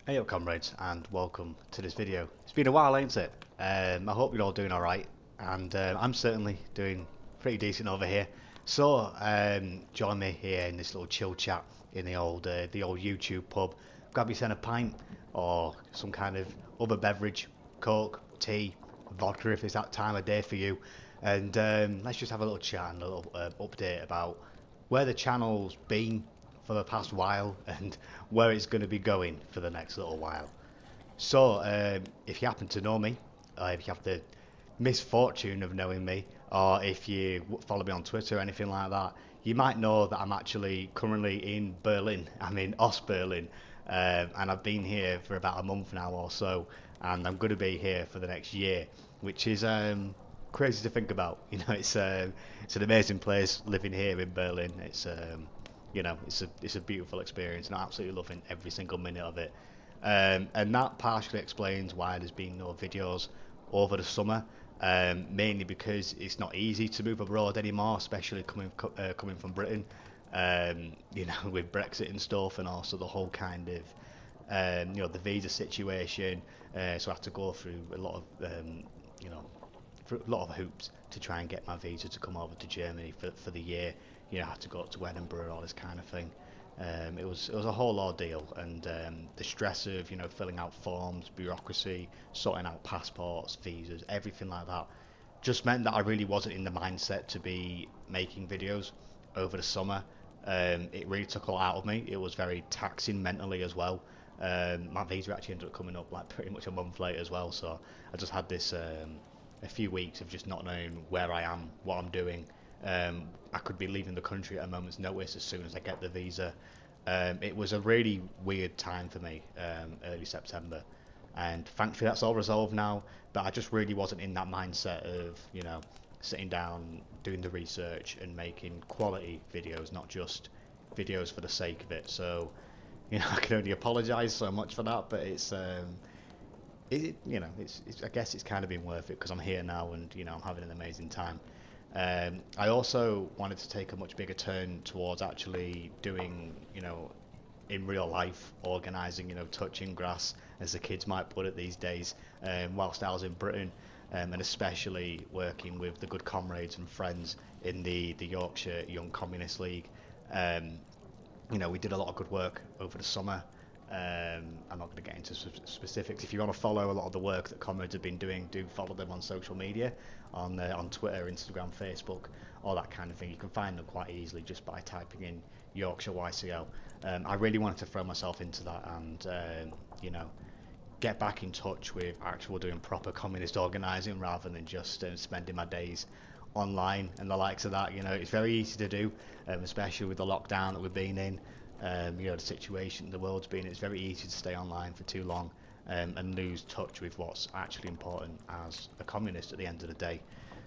Hey up comrades and welcome to this video. It's been a while, ain't it? I hope you're all doing alright, and I'm certainly doing pretty decent over here. So join me here in this little chill chat in the old YouTube pub. Grab yourself a pint or some kind of other beverage, coke, tea, vodka if it's that time of day for you, and let's just have a little chat and a little update about where the channel's been for the past while and where it's going to be going for the next little while. So, if you happen to know me, if you have the misfortune of knowing me, or if you follow me on Twitter or anything like that, you might know that I'm actually currently in Berlin. I'm in Ostberlin, and I've been here for about a month now or so, and I'm going to be here for the next year, which is crazy to think about. It's an amazing place living here in Berlin. It's a beautiful experience, and I'm absolutely loving every single minute of it. And that partially explains why there's been no videos over the summer. Mainly because it's not easy to move abroad anymore, especially coming from Britain. With Brexit and stuff, and also the whole kind of the visa situation. So I have to go through a lot of you know for a lot of hoops to try and get my visa to come over to Germany for the year. I had to go up to Edinburgh, all this kind of thing. It was a whole ordeal, and the stress of filling out forms, bureaucracy, sorting out passports, visas, everything like that, just meant that I really wasn't in the mindset to be making videos over the summer. It really took a lot out of me. It was very taxing mentally as well. My visa actually ended up coming up like pretty much a month later as well, so I just had this a few weeks of just not knowing where I am, what I'm doing. I could be leaving the country at a moment's notice as soon as I get the visa. It was a really weird time for me, early September, and thankfully that's all resolved now. But I just really wasn't in that mindset of sitting down, doing the research, and making quality videos, not just videos for the sake of it. So I can only apologise so much for that, but I guess it's kind of been worth it because I'm here now, and I'm having an amazing time. I also wanted to take a much bigger turn towards actually doing, in real life, organising, touching grass, as the kids might put it these days, whilst I was in Britain, and especially working with the good comrades and friends in the Yorkshire Young Communist League. Um, we did a lot of good work over the summer. I'm not going to get into specifics. If you want to follow a lot of the work that comrades have been doing, do follow them on social media, on Twitter, Instagram, Facebook, all that kind of thing. You can find them quite easily just by typing in Yorkshire YCL. I really wanted to throw myself into that and get back in touch with actual doing proper communist organising rather than just spending my days online and the likes of that. It's very easy to do, especially with the lockdown that we've been in. The situation the world's been in. It's very easy to stay online for too long, and lose touch with what's actually important as a communist at the end of the day.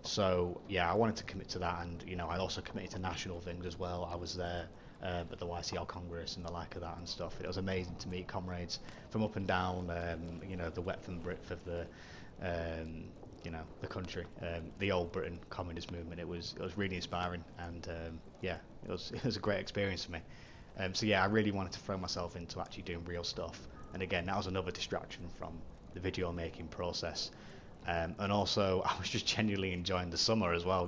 So yeah, I wanted to commit to that, and I also committed to national things as well. I was there at the YCL Congress and the like of that and stuff. It was amazing to meet comrades from up and down, the width and breadth of the country, the old Britain communist movement. It was really inspiring, and yeah, it was a great experience for me. So yeah, I really wanted to throw myself into actually doing real stuff, and again, that was another distraction from the video making process. And also, I was just genuinely enjoying the summer as well.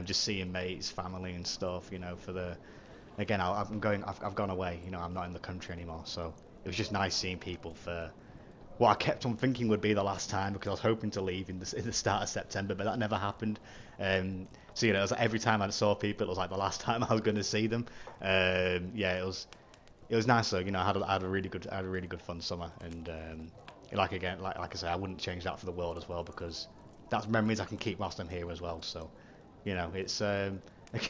Just seeing mates, family, and stuff. For the again, I've gone away. I'm not in the country anymore, so it was just nice seeing people for what I kept on thinking would be the last time, because I was hoping to leave in the start of September, but that never happened. So it was like every time I saw people, it was like the last time I was going to see them. Yeah, it was nice though. I had a really good fun summer, and like I say, I wouldn't change that for the world as well, because that's memories I can keep whilst I'm here as well. So it's again,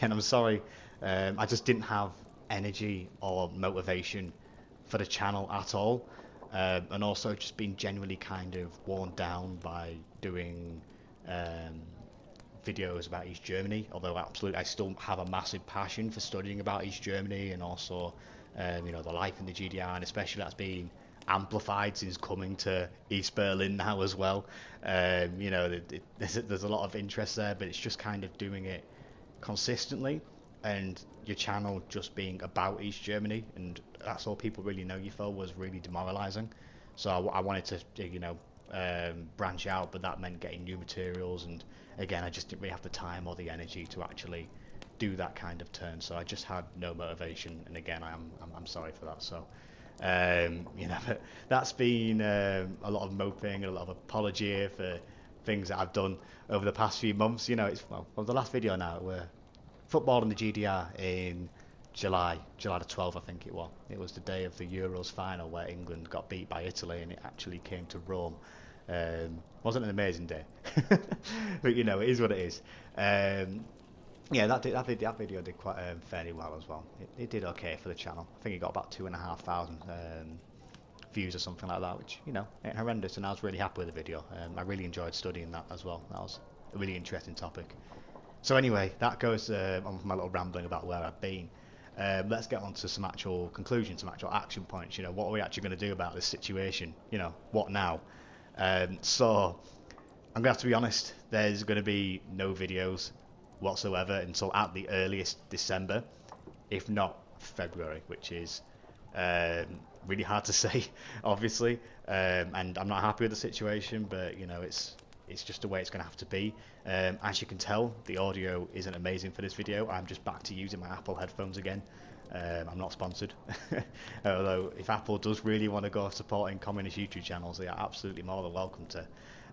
I'm sorry, I just didn't have energy or motivation for the channel at all, and also just being genuinely kind of worn down by doing videos about East Germany. Although absolutely, I still have a massive passion for studying about East Germany, and also the life in the GDR, and especially that's been amplified since coming to East Berlin now as well. There's a lot of interest there, but it's just kind of doing it consistently, and your channel just being about East Germany and that's all people really know you for, was really demoralising. So I wanted to, branch out, but that meant getting new materials, and again, I just didn't really have the time or the energy to actually do that kind of turn. So I just had no motivation, and again, I'm sorry for that. So, but that's been a lot of moping and a lot of apology for things that I've done over the past few months. It's the last video now. We're football in the GDR in July the 12th, I think it was. It was the day of the Euros final where England got beat by Italy, and it actually came to Rome. Wasn't an amazing day, but it is what it is. Yeah, that video did quite fairly well as well. It did okay for the channel. I think it got about 2,500 views or something like that, which ain't horrendous, and I was really happy with the video. I really enjoyed studying that as well. That was a really interesting topic. So anyway, that goes on for my little rambling about where I've been. Let's get on to some actual conclusions, some actual action points. What are we actually going to do about this situation? What now? So I'm going to have to be honest, there's going to be no videos whatsoever until at the earliest December, if not February, which is really hard to say, obviously. And I'm not happy with the situation, but it's just the way it's going to have to be. As you can tell, the audio isn't amazing for this video. I'm just back to using my Apple headphones again. I'm not sponsored. Although, if Apple does really want to go supporting communist YouTube channels, they are absolutely more than welcome to.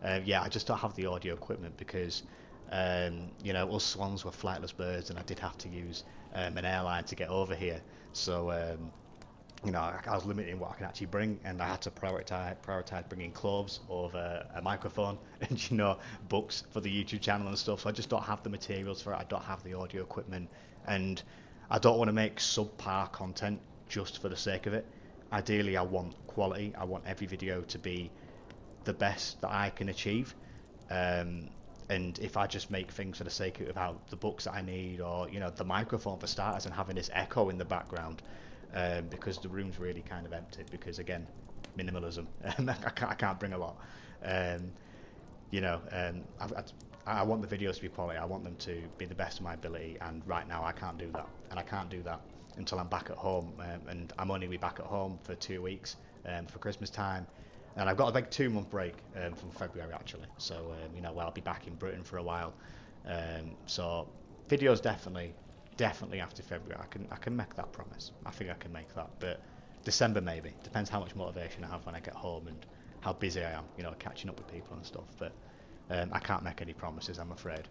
I just don't have the audio equipment because, us swans were flightless birds, and I did have to use an airline to get over here. So, I was limiting what I can actually bring, and I had to prioritize bringing clothes over a microphone and books for the YouTube channel and stuff. So I just don't have the materials for it. I don't have the audio equipment, and I don't want to make subpar content just for the sake of it. Ideally, I want quality. I want every video to be the best that I can achieve. And if I just make things for the sake of without the books that I need, or the microphone for starters, and having this echo in the background. Because the room's really kind of empty, because again, minimalism. I can't bring a lot. I want the videos to be quality. I want them to be the best of my ability, and right now I can't do that, and I can't do that until I'm back at home. And I'm only be back at home for 2 weeks for Christmas time, and I've got a big 2-month break from February actually. So I'll be back in Britain for a while. So videos definitely after February. I can make that promise. I think I can make that, but December maybe. Depends how much motivation I have when I get home and how busy I am, catching up with people and stuff. But I can't make any promises, I'm afraid.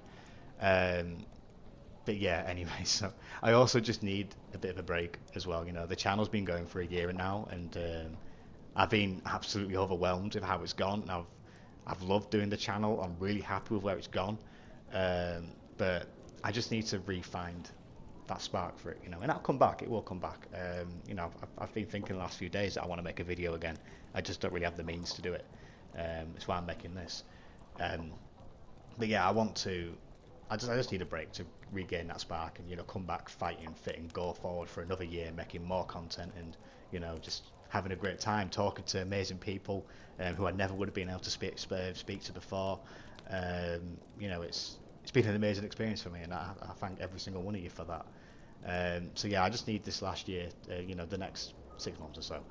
But yeah, anyway, so I also just need a bit of a break as well. The channel's been going for a year now, and I've been absolutely overwhelmed with how it's gone. I've loved doing the channel. I'm really happy with where it's gone, but I just need to re-find that spark for it, and that'll come back. It will come back. I've been thinking the last few days that I want to make a video again. I just don't really have the means to do it. That's why I'm making this. But yeah, I just need a break to regain that spark and come back fighting fit and go forward for another year, making more content and just having a great time talking to amazing people who I never would have been able to speak to before. It's been an amazing experience for me, and I thank every single one of you for that. So yeah, I just need this last year, the next 6 months or so,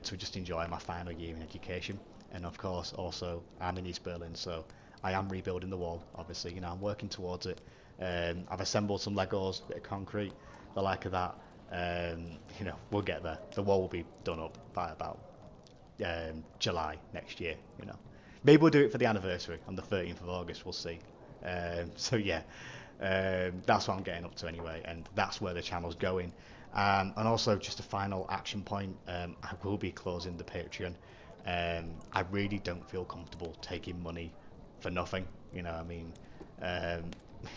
to just enjoy my final year in education. And of course, also, I'm in East Berlin, so I am rebuilding the wall. Obviously, I'm working towards it. I've assembled some Legos, bit of concrete, the like of that. We'll get there. The wall will be done up by about July next year. Maybe we'll do it for the anniversary on the 13th of August. We'll see. So yeah, that's what I'm getting up to anyway, and that's where the channel's going. And also, just a final action point, I will be closing the Patreon. I really don't feel comfortable taking money for nothing.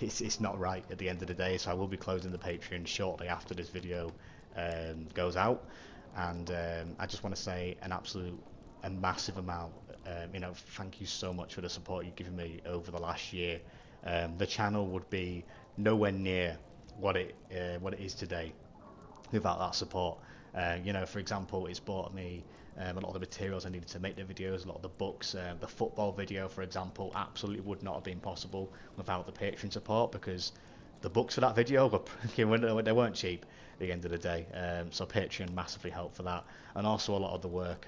It's not right at the end of the day. So I will be closing the Patreon shortly after this video goes out, and I just want to say a massive amount. Thank you so much for the support you've given me over the last year. The channel would be nowhere near what it is today without that support. For example, it's bought me a lot of the materials I needed to make the videos, a lot of the books. The football video, for example, absolutely would not have been possible without the Patreon support, because the books for that video were they weren't cheap at the end of the day. So Patreon massively helped for that, and also a lot of the work,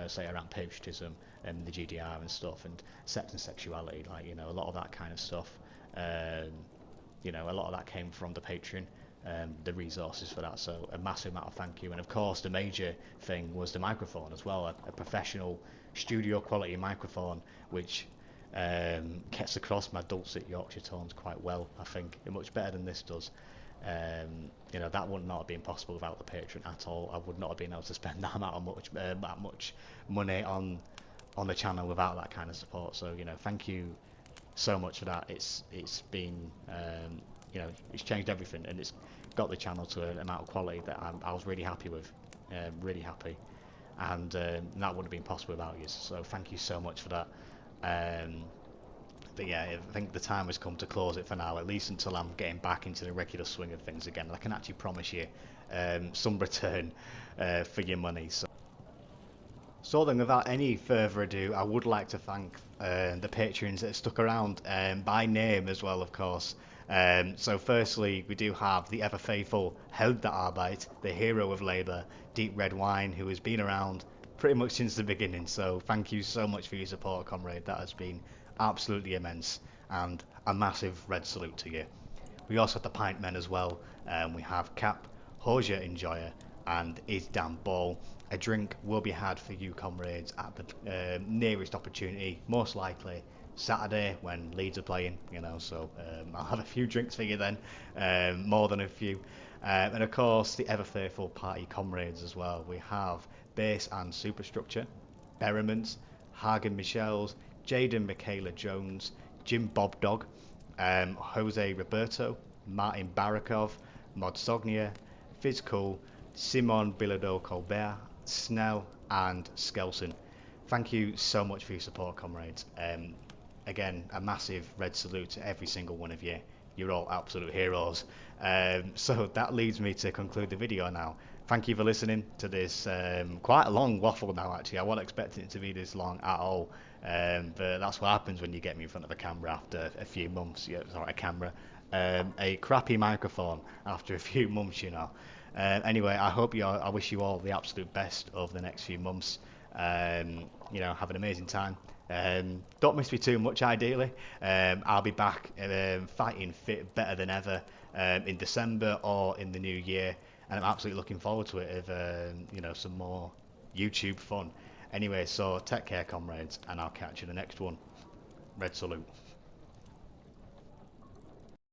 say around patriotism and the GDR and stuff, and sex and sexuality, like a lot of that kind of stuff. A lot of that came from the Patreon. The resources for that, so a massive amount of thank you. And of course the major thing was the microphone as well, a professional studio quality microphone which gets across my dulcet Yorkshire tones quite well, I think, much better than this does. That would not have been possible without the Patreon at all. I would not have been able to spend that much money on the channel without that kind of support. So thank you so much for that. It's been it's changed everything, and it's got the channel to an amount of quality that I was really happy with, really happy, and that wouldn't have been possible without you. So thank you so much for that. But yeah, I think the time has come to close it for now, at least until I'm getting back into the regular swing of things again. I can actually promise you some return for your money. So then, without any further ado, I would like to thank the patrons that stuck around, by name as well, of course. So firstly, we do have the ever faithful Held der Arbeit, the hero of labour, Deep Red Wine, who has been around pretty much since the beginning. So thank you so much for your support, comrade. That has been absolutely immense, and a massive red salute to you. We also have the Pint Men as well. We have Cap, Hosier Enjoyer, and Is Dan Ball. A drink will be had for you, comrades, at the nearest opportunity, most likely Saturday when Leeds are playing, so I'll have a few drinks for you then, more than a few. And of course, the ever faithful party comrades as well. We have Base and Superstructure, Berrimans, Hagen Michels, Jaden Michaela Jones, Jim Bob Dog, Jose Roberto, Martin Barakov, Mod Sognia, Fizcool, Simon Bilodeau Colbert, Snell, and Skelson. Thank you so much for your support, comrades. Again, a massive red salute to every single one of you. You're all absolute heroes. So that leads me to conclude the video now. Thank you for listening to this quite a long waffle now, actually. I wasn't expecting it to be this long at all. But that's what happens when you get me in front of a camera after a few months. A crappy microphone after a few months, Anyway, I wish you all the absolute best over the next few months. Have an amazing time. Don't miss me too much, ideally. I'll be back fighting fit better than ever in December or in the new year, and I'm absolutely looking forward to it of some more YouTube fun. Anyway, so take care, comrades, and I'll catch you in the next one. Red salute.